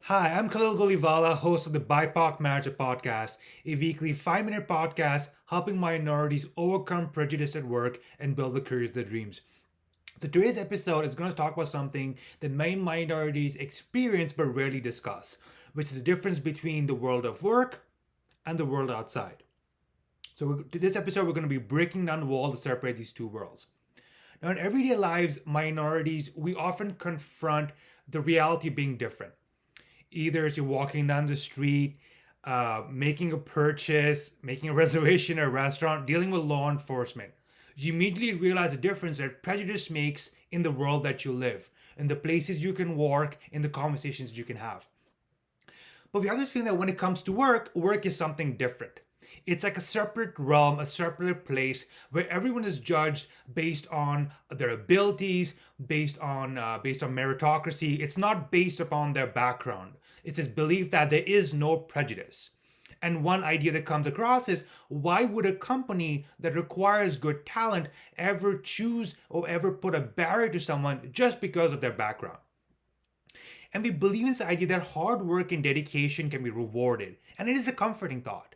Hi, I'm Khalil Golivala, host of the BIPOC Manager Podcast, a weekly 5-minute podcast helping minorities overcome prejudice at work and build the careers of their dreams. So today's episode is going to talk about something that many minorities experience but rarely discuss, which is the difference between the world of work and the world outside. So to this episode, we're going to be breaking down the wall to separate these two worlds. Now, in everyday lives, minorities, we often confront the reality of being different. Either as you're walking down the street, making a purchase, making a reservation at a restaurant, dealing with law enforcement, you immediately realize the difference that prejudice makes in the world that you live, in the places you can work, in the conversations you can have. But we have this feeling that when it comes to work, work is something different. It's like a separate realm, a separate place where everyone is judged based on their abilities, based on meritocracy. It's not based upon their background. It's this belief that there is no prejudice. And one idea that comes across is why would a company that requires good talent ever choose or ever put a barrier to someone just because of their background? And we believe in this idea that hard work and dedication can be rewarded. And it is a comforting thought.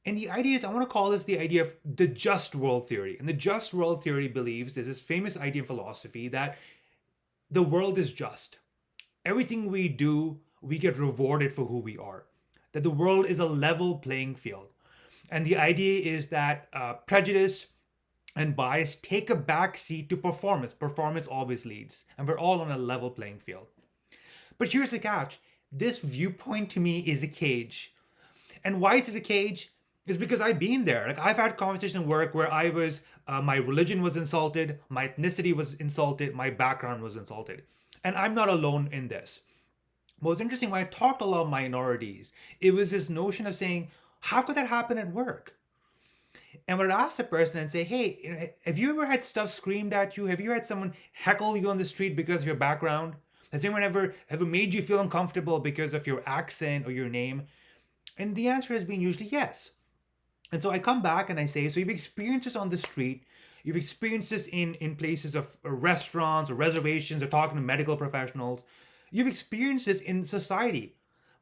And the idea is, I want to call this the idea of the just world theory. And the just world theory believes there's this famous idea in philosophy that the world is just. Everything we do, we get rewarded for who we are. That the world is a level playing field. And the idea is that prejudice and bias take a back seat to performance. Performance always leads. And we're all on a level playing field. But here's the catch. This viewpoint to me is a cage. And why is it a cage? It's because I've been there. Like I've had conversations at work where my religion was insulted, my ethnicity was insulted, my background was insulted. And I'm not alone in this. But what's interesting, when I talked to a lot of minorities, it was this notion of saying, how could that happen at work? And when I ask the person and say, hey, have you ever had stuff screamed at you? Have you had someone heckle you on the street because of your background? Has anyone ever made you feel uncomfortable because of your accent or your name? And the answer has been usually yes. And so I come back and I say, so you've experienced this on the street, you've experienced this in places of restaurants or reservations or talking to medical professionals, you've experienced this in society.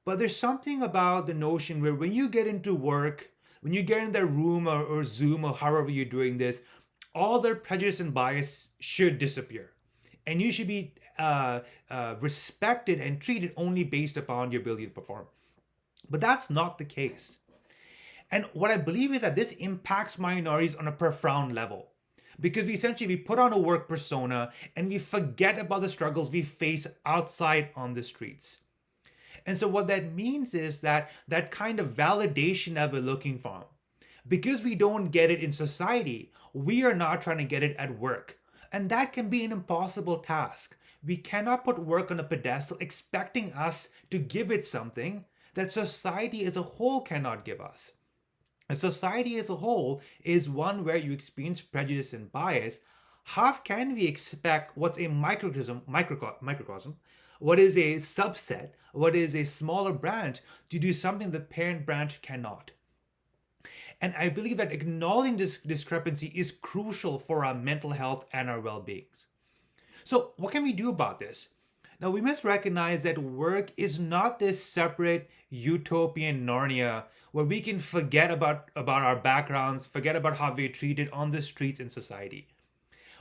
But there's something about the notion where when you get into work, when you get in their room or Zoom or however you're doing this, all their prejudice and bias should disappear. And you should be respected and treated only based upon your ability to perform. But that's not the case. And what I believe is that this impacts minorities on a profound level. Because we put on a work persona and we forget about the struggles we face outside on the streets. And so what that means is that that kind of validation that we're looking for, because we don't get it in society, we are not trying to get it at work. And that can be an impossible task. We cannot put work on a pedestal expecting us to give it something that society as a whole cannot give us. A society as a whole is one where you experience prejudice and bias. How can we expect what's a microcosm, what is a subset, what is a smaller branch to do something the parent branch cannot? And I believe that acknowledging this discrepancy is crucial for our mental health and our well-beings. So what can we do about this? Now we must recognize that work is not this separate utopian Narnia where we can forget about our backgrounds, forget about how we're treated on the streets in society.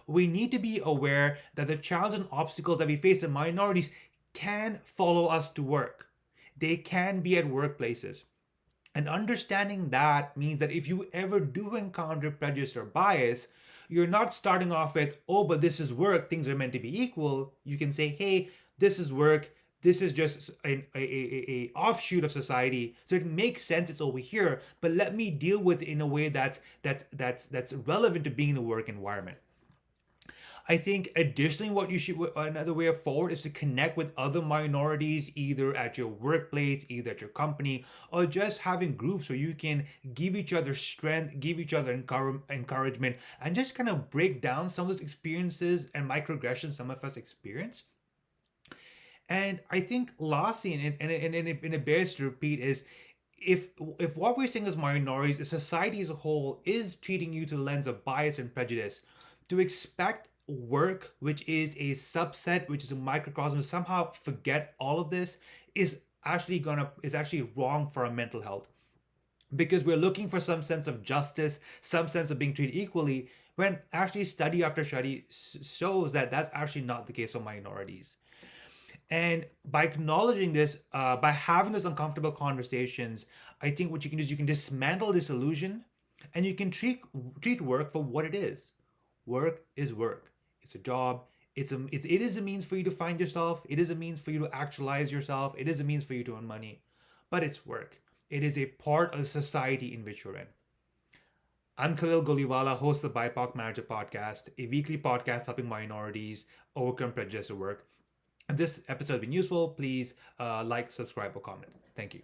We need to be aware that the challenges and obstacles that we face in minorities can follow us to work. They can be at workplaces. And understanding that means that if you ever do encounter prejudice or bias, you're not starting off with, oh, but this is work, things are meant to be equal. You can say, hey, this is work, this is just a offshoot of society, so it makes sense it's over here, but let me deal with it in a way that's relevant to being in the work environment. I think additionally, what you should another way forward is to connect with other minorities, either at your workplace, either at your company, or just having groups where you can give each other strength, give each other encouragement, and just kind of break down some of those experiences and microaggressions some of us experience. And I think lastly, and it bears to repeat, is if what we're saying as minorities, is society as a whole is treating you through the lens of bias and prejudice, to expect work, which is a subset, which is a microcosm, somehow forget all of this is actually wrong for our mental health, because we're looking for some sense of justice, some sense of being treated equally, when actually study after study shows that that's actually not the case for minorities. And by acknowledging this, by having those uncomfortable conversations, I think what you can do is you can dismantle this illusion, and you can treat work for what it is. Work is work. It's a job. It is a means for you to find yourself. It is a means for you to actualize yourself. It is a means for you to earn money. But it's work. It is a part of the society in which you're in. I'm Khalil Goliwala, host of the BIPOC Manager Podcast, a weekly podcast helping minorities overcome prejudice at work. If this episode has been useful, please like, subscribe, or comment. Thank you.